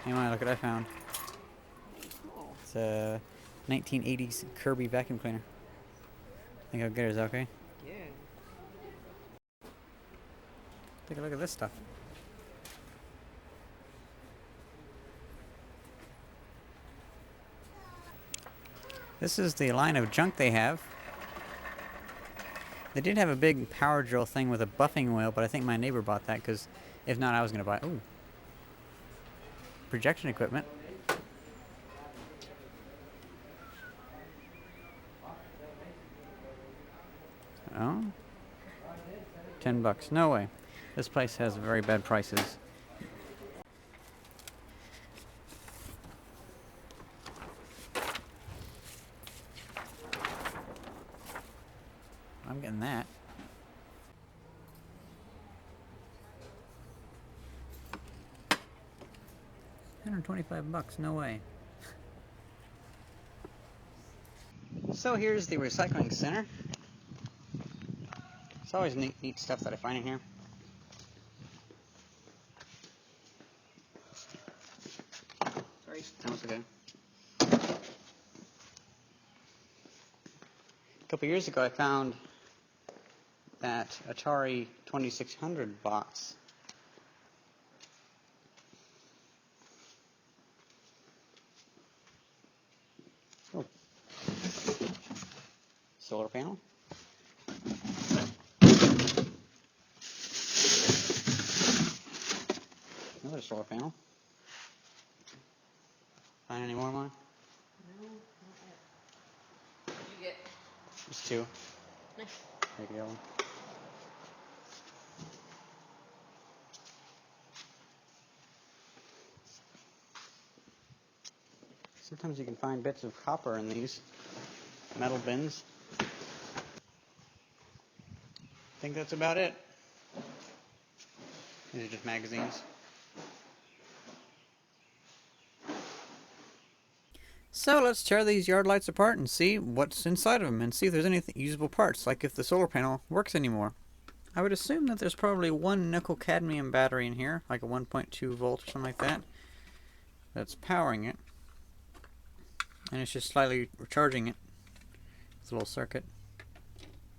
Hey, man, look what I found. It's a 1980s Kirby vacuum cleaner. Think how good it is, okay? Yeah. Take a look at this stuff. This is the line of junk they have. They did have a big power drill thing with a buffing wheel, but I think my neighbor bought that because if not, I was going to buy it. Ooh. Projection equipment. Oh. $10. No way. This place has very bad prices. I'm getting that. $125. No way. So here's the recycling center. It's always neat stuff that I find in here. Sorry, almost okay. A couple years ago, I found that Atari 2600 box. Oh. Solar panel. Another solar panel. Find any more, Mom? No, not yet. You get. Just two. Nice. There you go. Sometimes you can find bits of copper in these metal bins. I think that's about it. These are just magazines. So let's tear these yard lights apart and see what's inside of them and see if there's any usable parts, like if the solar panel works anymore. I would assume that there's probably one nickel cadmium battery in here, like a 1.2 volt or something like that, that's powering it. And it's just slightly recharging it. It's a little circuit.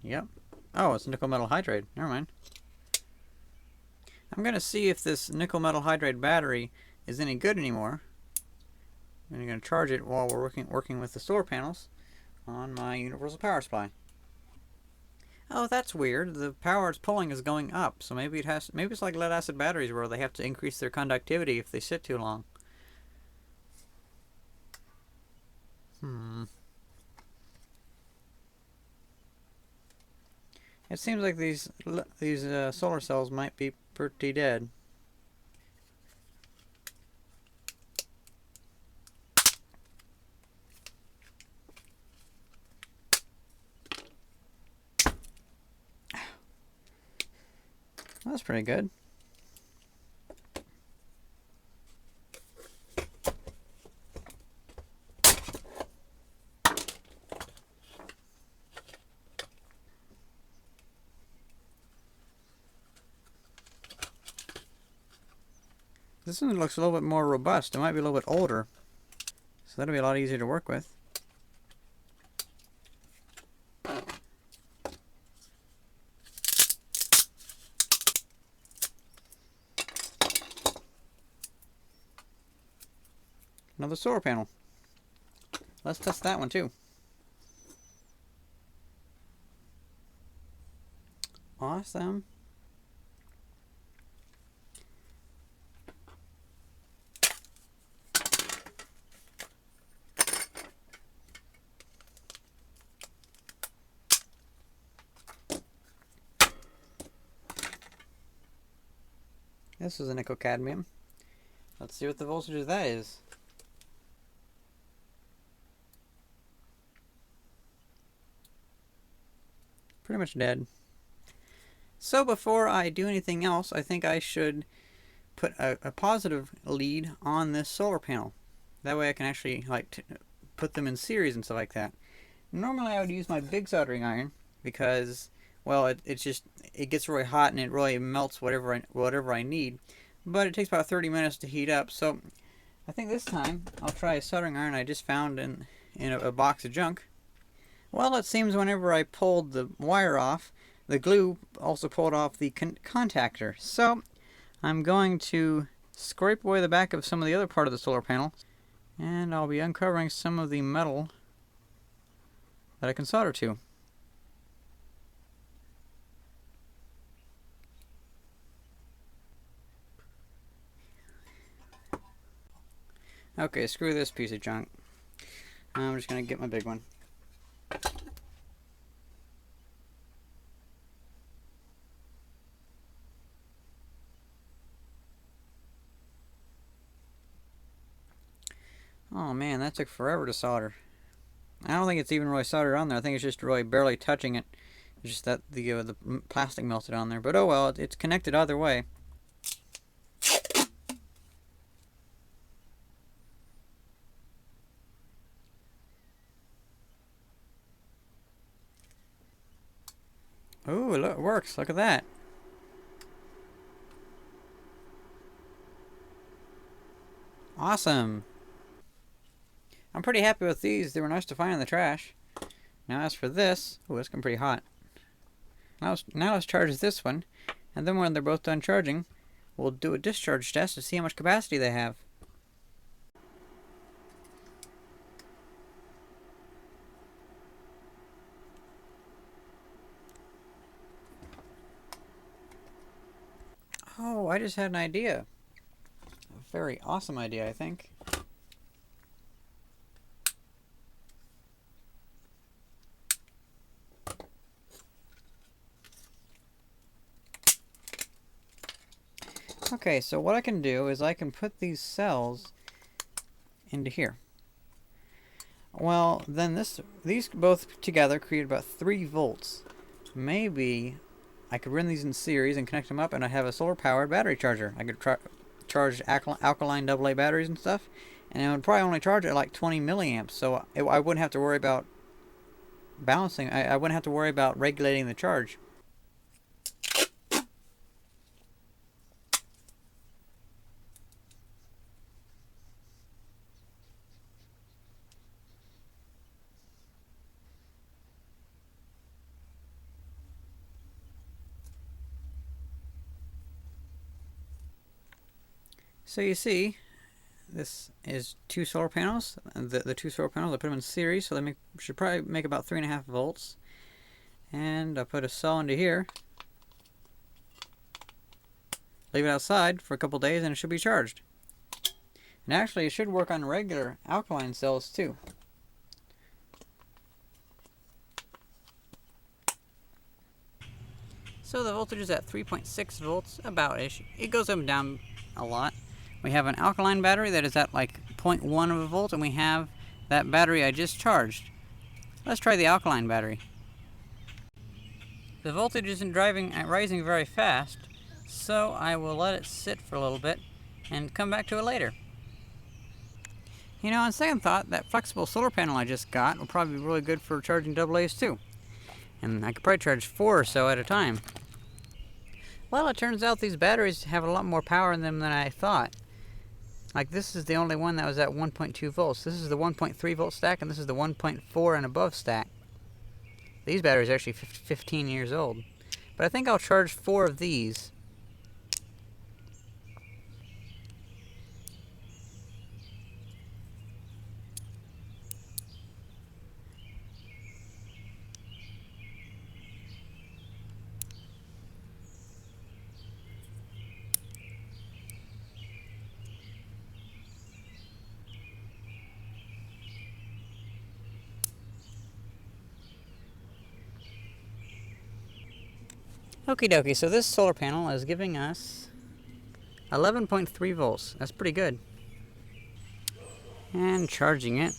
Yep. Oh, it's nickel metal hydride. Never mind. I'm going to see if this nickel metal hydride battery is any good anymore. I'm going to charge it while we're working with the solar panels on my universal power supply. Oh, that's weird. The power it's pulling is going up, so maybe it's like lead acid batteries where they have to increase their conductivity if they sit too long. It seems like these solar cells might be pretty dead. That's pretty good. This one looks a little bit more robust. It might be a little bit older, so that'll be a lot easier to work with. Another solar panel. Let's test that one too. Awesome. This is a nickel cadmium. Let's see what the voltage of that is. Pretty much dead. So before I do anything else, I think I should put a positive lead on this solar panel. That way I can actually put them in series and stuff like that. Normally I would use my big soldering iron because, well, it gets really hot and it really melts whatever I need. But it takes about 30 minutes to heat up, so I think this time I'll try a soldering iron I just found in a box of junk. Well, it seems whenever I pulled the wire off, the glue also pulled off the contactor. So I'm going to scrape away the back of some of the other part of the solar panel, and I'll be uncovering some of the metal that I can solder to. Okay, screw this piece of junk. I'm just going to get my big one. Oh man, that took forever to solder. I don't think it's even really soldered on there. I think it's just really barely touching it. It's just that the plastic melted on there. But oh well, it's connected either way. Ooh, look, it works. Look at that. Awesome. I'm pretty happy with these. They were nice to find in the trash. Now as for this, oh, it's getting pretty hot. Now let's charge this one, and then when they're both done charging, we'll do a discharge test to see how much capacity they have. Oh, I just had an idea. A very awesome idea, I think. Okay, so what I can do is I can put these cells into here. Well, then these both together create about 3 volts. Maybe I could run these in series and connect them up, and I have a solar-powered battery charger. I could charge alkaline AA batteries and stuff, and it would probably only charge at like 20 milliamps, so I wouldn't have to worry about balancing. I wouldn't have to worry about regulating the charge. So you see, this is 2 solar panels. The 2 solar panels, I put them in series, so they should probably make about 3.5 volts. And I put a cell into here. Leave it outside for a couple days and it should be charged. And actually it should work on regular alkaline cells too. So the voltage is at 3.6 volts, about-ish. It goes up and down a lot. We have an alkaline battery that is at like 0.1 of a volt, and we have that battery I just charged. Let's try the alkaline battery. The voltage isn't rising very fast, so I will let it sit for a little bit and come back to it later. You know, on second thought, that flexible solar panel I just got will probably be really good for charging AA's too. And I could probably charge 4 or so at a time. Well, it turns out these batteries have a lot more power in them than I thought. Like, this is the only one that was at 1.2 volts. This is the 1.3 volt stack, and this is the 1.4 and above stack. These batteries are actually 15 years old. But I think I'll charge 4 of these. Okie dokie, so this solar panel is giving us 11.3 volts. That's pretty good. And charging it.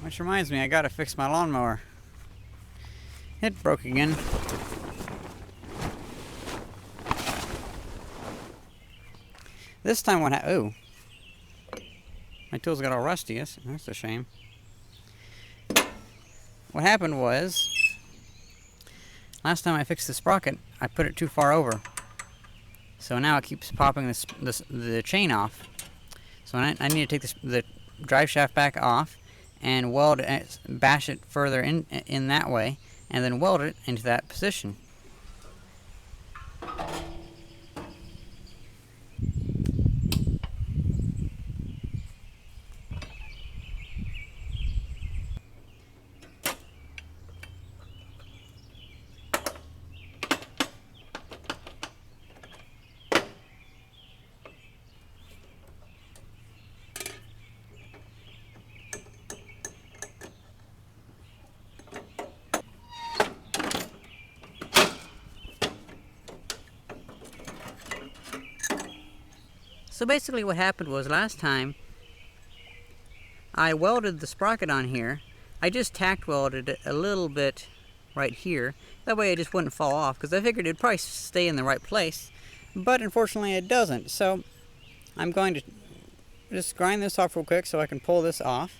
Which reminds me, I gotta fix my lawnmower. It broke again. This time what happened? Oh. My tools got all rusty. That's a shame. what happened was, last time I fixed the sprocket, I put it too far over. So now it keeps popping the chain off. So I need to take the drive shaft back off and weld it, bash it further in that way, and then weld it into that position. So basically what happened was, last time I welded the sprocket on here, I just tack welded it a little bit right here. That way it just wouldn't fall off, because I figured it'd probably stay in the right place. But unfortunately it doesn't. So I'm going to just grind this off real quick so I can pull this off.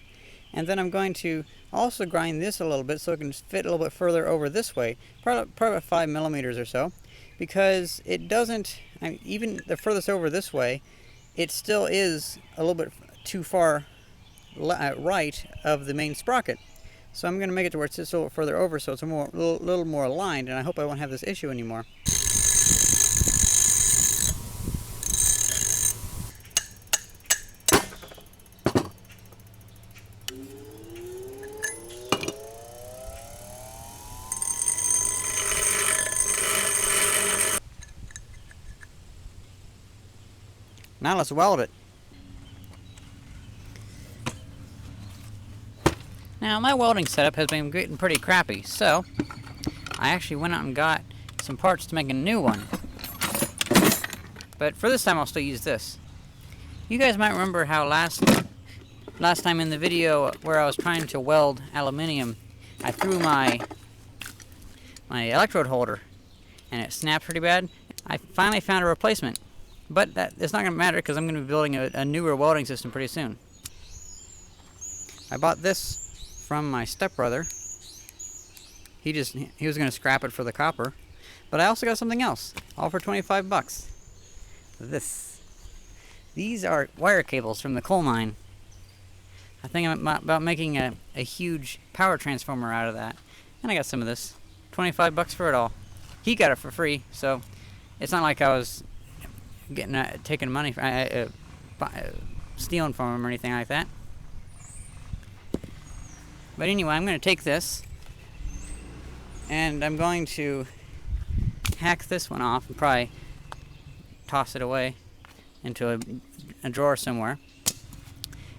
And then I'm going to also grind this a little bit so it can fit a little bit further over this way. Probably about 5 millimeters or so. Because it doesn't, I mean, even the furthest over this way, it still is a little bit too far right of the main sprocket. So I'm going to make it to where it sits a little further over so it's a little more aligned, and I hope I won't have this issue anymore. Now let's weld it. Now my welding setup has been getting pretty crappy, so I actually went out and got some parts to make a new one. But for this time I'll still use this. You guys might remember how last time in the video where I was trying to weld aluminium, I threw my electrode holder and it snapped pretty bad. I finally found a replacement. But it's not going to matter because I'm going to be building a newer welding system pretty soon. I bought this from my stepbrother. He was going to scrap it for the copper. But I also got something else, all for 25 bucks. These are wire cables from the coal mine. I think I'm about making a huge power transformer out of that. And I got some of this. 25 bucks for it all. He got it for free, so it's not like I was taking money, stealing from him or anything like that. But anyway, I'm going to take this and I'm going to hack this one off and probably toss it away into a drawer somewhere.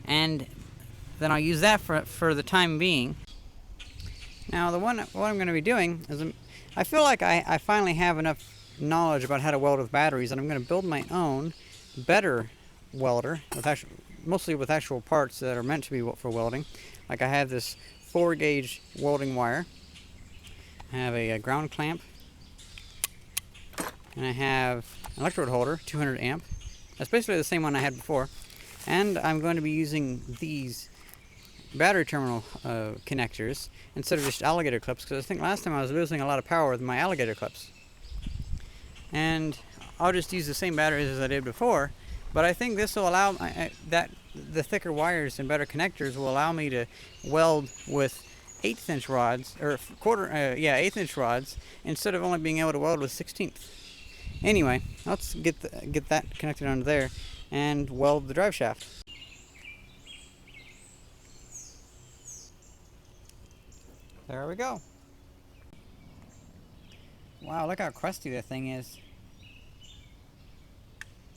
And then I'll use that for the time being. Now what I'm going to be doing is I feel like I finally have enough knowledge about how to weld with batteries, and I'm going to build my own better welder with mostly with actual parts that are meant to be for welding. Like I have this 4-gauge welding wire, I have a ground clamp, and I have an electrode holder, 200 amp. That's basically the same one I had before. And I'm going to be using these battery terminal connectors instead of just alligator clips, because I think last time I was losing a lot of power with my alligator clips. And I'll just use the same batteries as I did before, but I think this will allow that the thicker wires and better connectors will allow me to weld with 1/8 inch rods, or 1/8 inch rods, instead of only being able to weld with 1/16. Anyway, let's get that connected onto there and weld the drive shaft. There we go. Wow, look how crusty that thing is.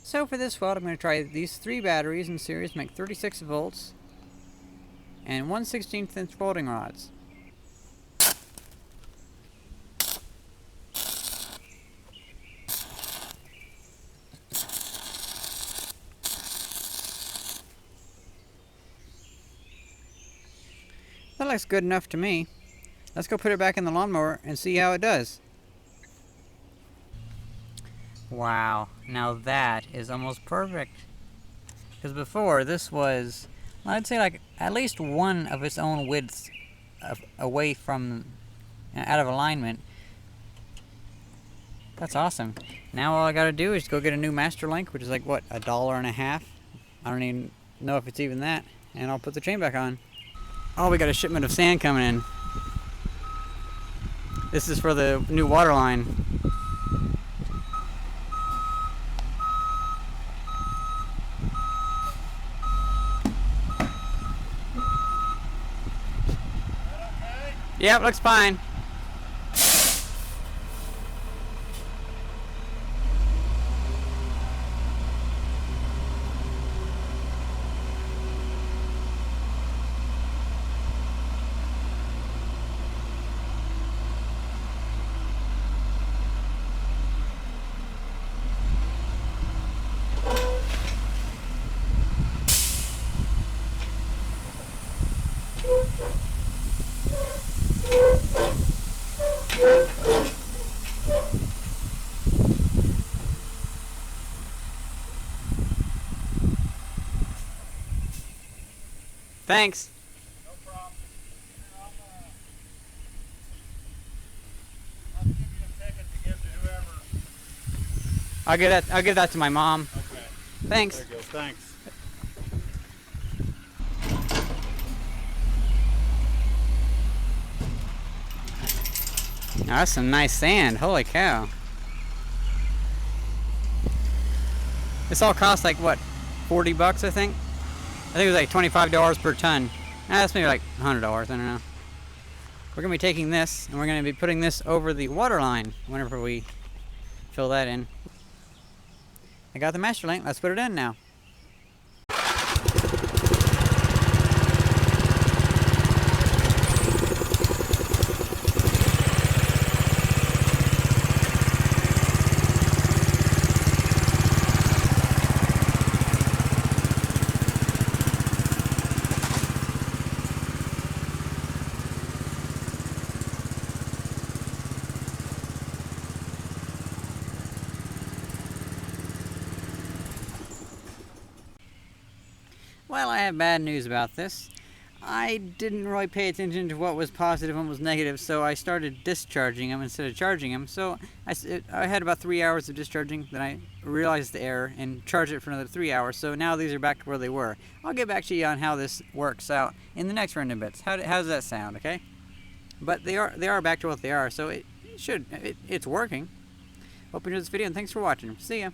So for this weld, I'm going to try these 3 batteries in series, make 36 volts, and 1/16 inch welding rods. That looks good enough to me. Let's go put it back in the lawnmower and see how it does. Wow, now that is almost perfect. Because before, this was, I'd say like at least one of its own width away from, out of alignment. That's awesome. Now all I gotta do is go get a new master link, which is like, what, $1.50? I don't even know if it's even that. And I'll put the chain back on. Oh, we got a shipment of sand coming in. This is for the new water line. Yep, looks fine. Thanks. No problem. I'll give you a ticket to give to whoever. I'll give that to my mom. Okay. Thanks. There you go. Thanks. Now, that's some nice sand. Holy cow. This all costs like what, $40 I think? I think it was like $25 per ton. That's maybe like $100, I don't know. We're gonna be taking this and we're gonna be putting this over the water line whenever we fill that in. I got the master link, let's put it in now. Well, I have bad news about this. I didn't really pay attention to what was positive and what was negative, so I started discharging them instead of charging them. So I had about 3 hours of discharging, then I realized the error and charged it for another 3 hours. So now these are back to where they were. I'll get back to you on how this works out in the next random bits. How does that sound, okay? But they are back to what they are, so it's working. Hope you enjoyed this video and thanks for watching. See ya.